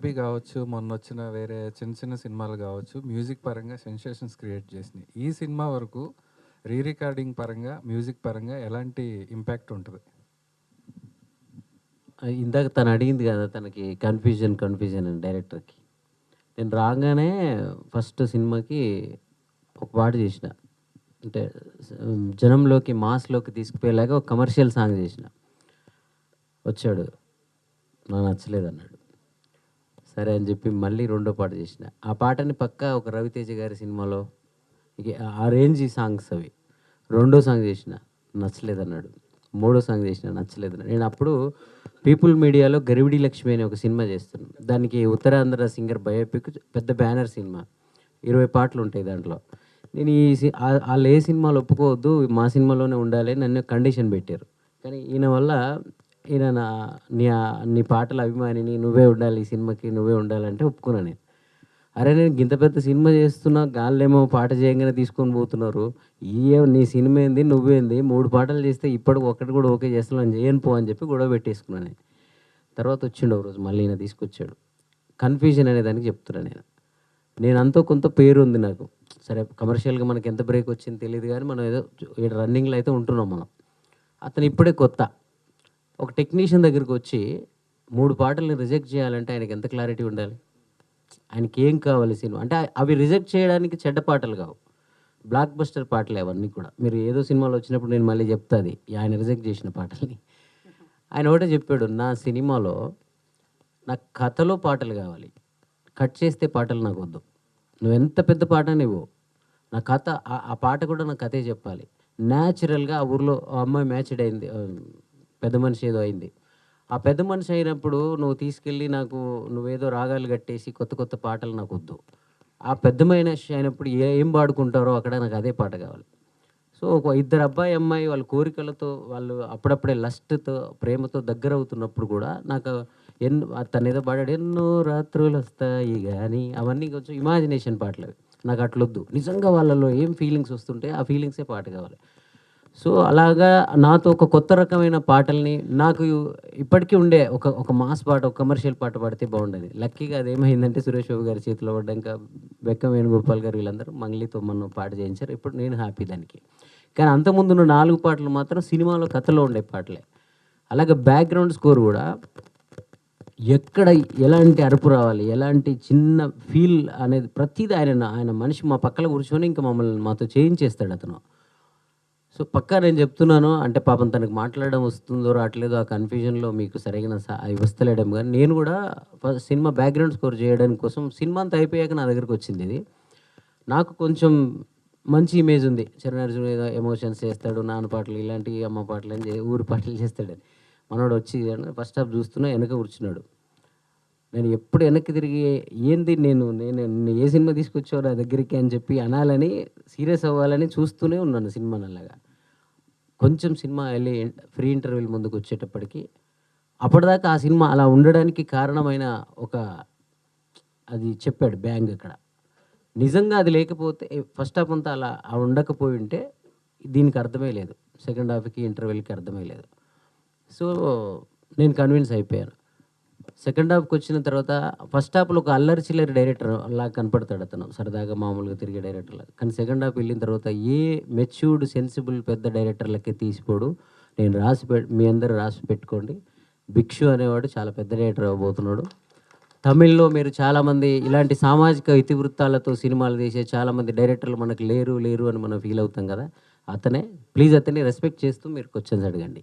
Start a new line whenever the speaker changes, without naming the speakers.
'Baby' గావచ్చు, మొన్నొచ్చిన వేరే చిన్న చిన్న సినిమాలు గావచ్చు, మ్యూజిక్ పరంగా సెన్సేషన్స్ క్రియేట్ చేసినాయి. ఈ సినిమా వరకు రికార్డింగ్ పరంగా, మ్యూజిక్ పరంగా ఎలాంటి ఇంపాక్ట్ ఉంటది?
ఇందాక తను అడిగింది కదా! తనకి కన్‌ఫ్యూజన్ అని డైరెక్టర్‌కి. నేను రాంగానే ఫస్ట్ సినిమాకి ఒక పాట చేసిన. అంటే జనంలోకి, మాస్‌లోకి తీసుకుపోయేలాగా ఒక కమర్షియల్ సాంగ్ చేసిన. వచ్చాడు. నాకు నచ్చలేదన్నాడు. సరే అని చెప్పి మళ్ళీ రెండో పాట చేసిన. ఆ పాటని పక్కా ఒక 'రవితేజ' గారి సినిమాలో ఇగ ఆ రేంజీ సాంగ్స్ అవి. రెండో సాంగ్ చేసిన. నచ్చలేదన్నాడు. మూడో సాంగ్ చేసిన. నచ్చలేదన్నాడు. నేనప్పుడు పీపుల్ మీడియాలో 'గరివిడి లక్ష్మి' అనే ఒక సినిమా చేస్తున్నాను. దానికి ఉత్తరాంధ్ర సింగర్ బయోపిక్ పెద్ద బ్యానర్ సినిమా. 20 పాటలుంటాయి దాంట్లో. నేను ఆళ్ళు ఏ సినిమాలో ఒప్పుకోవద్దు, మా సినిమాలోనే ఉండాలి అని నన్ను కండిషన్ పెట్టారు. కానీ ఈయన వల్ల ఈయన నీ నీ పాటల అభిమానిని, నువ్వే ఉండాలి ఈ సినిమాకి, నువ్వే ఉండాలంటే ఒప్పుకున్నా నేను. అరే నేను గింత పెద్ద సినిమా చేస్తున్నా, గాళ్ళేమో పాట చేయంగానే తీసుకొని పోతున్నారు. నీ సినిమా ఏంది, నువ్వేంది 3 పాటలు చేస్తే ఇప్పటికి ఒక్కటి కూడా ఓకే చేస్తలేవు, నేను చేయను పో అని చెప్పి గొడవ పెట్టేసుకున్నాను నేను. తర్వాత వచ్చిండు ఒకరోజు మళ్ళీ ఈయన తీసుకొచ్చాడు. కన్‌ఫ్యూజన్ అనే దానికి చెప్తున్నా నేను. నేనంతో కొంత పేరుంది నాకు. సరే కమర్షియల్‌గా మనకి ఎంత బ్రేక్ వచ్చిందో తెలీదు గానీ, మనం ఏదో ఈడ రన్నింగ్‌లో అయితే ఉంటున్నాం మనం. అతను ఇప్పుడే కొత్త. ఒక టెక్నీషియన్ దగ్గరికొచ్చి 3 పాటల్ని రిజెక్ట్ చేయాలంటే ఆయనకి ఎంత క్లారిటీ ఉండాలి? ఆయనకేం కావాలి సినిమా? అంటే అవి రిజెక్ట్ చేయడానికి చెడ్డ పాటలు కావు. బ్లాక్ బస్టర్ పాటలే అవన్నీ కూడా. మీరు ఏదో సినిమాలో వచ్చినప్పుడు నేను మళ్ళీ చెప్తా అది. ఆయన రిజెక్ట్ చేసిన పాటల్ని. ఆయన ఒకటే చెప్పాడు, "నా సినిమాలో నాకు కథలో పాటలు కావాలి. కట్ చేస్తే పాటలు నాకొద్దు. నువ్వెంత పెద్ద పాటైనా ఇవ్వు. నా కథ ఆ పాట కూడా నా కథే చెప్పాలి. న్యాచురల్‌గా ఆ ఊర్లో ఆ అమ్మాయి మ్యాచ్డ్ అయింది. పెద్ద మనిషి ఏదో అయింది. ఆ పెద్ద మనిషి అయినప్పుడు నువ్వు తీసుకెళ్ళి నాకు నువ్వేదో రాగాలు కట్టేసి కొత్త కొత్త పాటలు నాకొద్దు. ఆ పెద్ద మనిషి అయినప్పుడు ఏం పాడుకుంటారో అక్కడ నాకు అదే పాట కావాలి." సో, ఒక ఇద్దరు అబ్బాయి, అమ్మాయి వాళ్ళ కోరికలతో వాళ్ళు అప్పుడప్పుడే లస్ట్‌తో, ప్రేమతో దగ్గరవుతున్నప్పుడు కూడా నాకు తనేదో పాడాడు, ఎన్నో రాత్రులొస్తాయి గానీ అవన్నీ కొంచెం ఇమాజినేషన్ పాటలవి. నాకట్లొద్దు. నిజంగా వాళ్ళలో ఏం ఫీలింగ్స్ వస్తుంటే ఆ ఫీలింగ్సే పాట కావాలి. సో, అలాగా నాతో ఒక కొత్త రకమైన పాటల్ని నాకు ఇప్పటికీ ఉండే ఒక ఒక మాస్ పాట, ఒక కమర్షియల్ పాట పాడితే బాగుండేది. లక్కీగా అదేమైందంటే సురేష్ బాబు గారి చేతిలో పడ్డాక బెక్కం వేణుగోపాల్ గారు వీళ్ళందరూ మంగ్లీతో మొన్న పాట చేయించారు. ఇప్పుడు నేను హ్యాపీ దానికి. కానీ అంతకుముందున్న 4 పాటలు మాత్రం సినిమాలో కథలో ఉండే పాటలే. అలాగే బ్యాక్‌గ్రౌండ్ స్కోర్ గూడా ఎక్కడ ఎలాంటి అరుపు రావాలి, ఎలాంటి చిన్న ఫీల్ అనేది ప్రతీది ఆయన మనిషి మా పక్కన కూర్చొని ఇంక మాతో చేయించేస్తాడతను. సో, పక్కా నేను చెప్తున్నాను. అంటే పాపం తనకి మాట్లాడడం వస్తుందో రాట్లేదో ఆ కన్‌ఫ్యూజన్‌లో మీకు సరైన ఇవస్తలేడేమో గానీ, నేను గూడా సినిమా బ్యాక్‌గ్రౌండ్ స్కోర్ చేయడం కోసం సినిమా అంతా అయిపోయాక నా దగ్గరికొచ్చిందిది. నాకు కొంచెం మంచి ఇమేజ్ ఉంది. 'చరణ్ అర్జున్' ఏదో ఎమోషన్స్ చేస్తాడు, నాన్న పాటలు ఇలాంటివి, అమ్మ పాటలు అని ఊరి పాటలు చేస్తాడని. మనోడొచ్చి ఫస్ట్ హాఫ్ చూస్తున్నా వెనక కూర్చున్నాడు. నేను ఎప్పుడు వెనక్కి తిరిగి ఏంది నేను నేను ఏ సినిమా తీసుకొచ్చావు నా దగ్గరికి అని చెప్పి అనాలని, సీరియస్ అవ్వాలని చూస్తూనే ఉన్నాను సినిమాని అలాగా. కొంచెం సినిమా ఎళ్లి ఫ్రీ ఇంటర్వెల్ ముందుకొచ్చేటప్పటికి అప్పటిదాకా ఆ సినిమా అలా ఉండడానికి కారణమైన ఒక అది చెప్పాడు బ్యాంగ్ అక్కడ. నిజంగా అది లేకపోతే ఫస్ట్ హాఫ్ అంతా అలా ఉండకపోయుంటే దీనికి అర్థమే లేదు. సెకండ్ హాఫ్‌కి, ఇంటర్వెల్‌కి అర్థమే లేదు. సో, నేను కన్విన్స్ అయిపోయాను. సెకండ్ హాఫ్‌కొచ్చిన తర్వాత ఫస్ట్ హాఫ్‌లో ఒక అల్లరి చిల్లరి డైరెక్టర్ లాగా కనపడతాడు అతను. సరదాగా మామూలుగా తిరిగే డైరెక్టర్ లాగా. కానీ సెకండ్ హాఫ్ వెళ్ళిన తర్వాత ఏ మెచ్యూర్డ్, సెన్సిబుల్ పెద్ద డైరెక్టర్‌లకే తీసిపోడు. నేను మీ అందరూ రాసి పెట్టుకోండి. 'భిక్షు' అనేవాడు చాలా పెద్ద డైరెక్టర్ అవ్వబోతున్నాడు. తమిళ్‌లో మీరు చాలామంది ఇలాంటి సామాజిక ఇతివృత్తాలతో సినిమాలు తీసే చాలామంది డైరెక్టర్లు మనకు లేరు అని మనం ఫీల్ అవుతాం కదా! అతనే. ప్లీజ్ అతన్ని రెస్పెక్ట్ చేస్తూ మీరు క్వెషన్స్ అడగండి.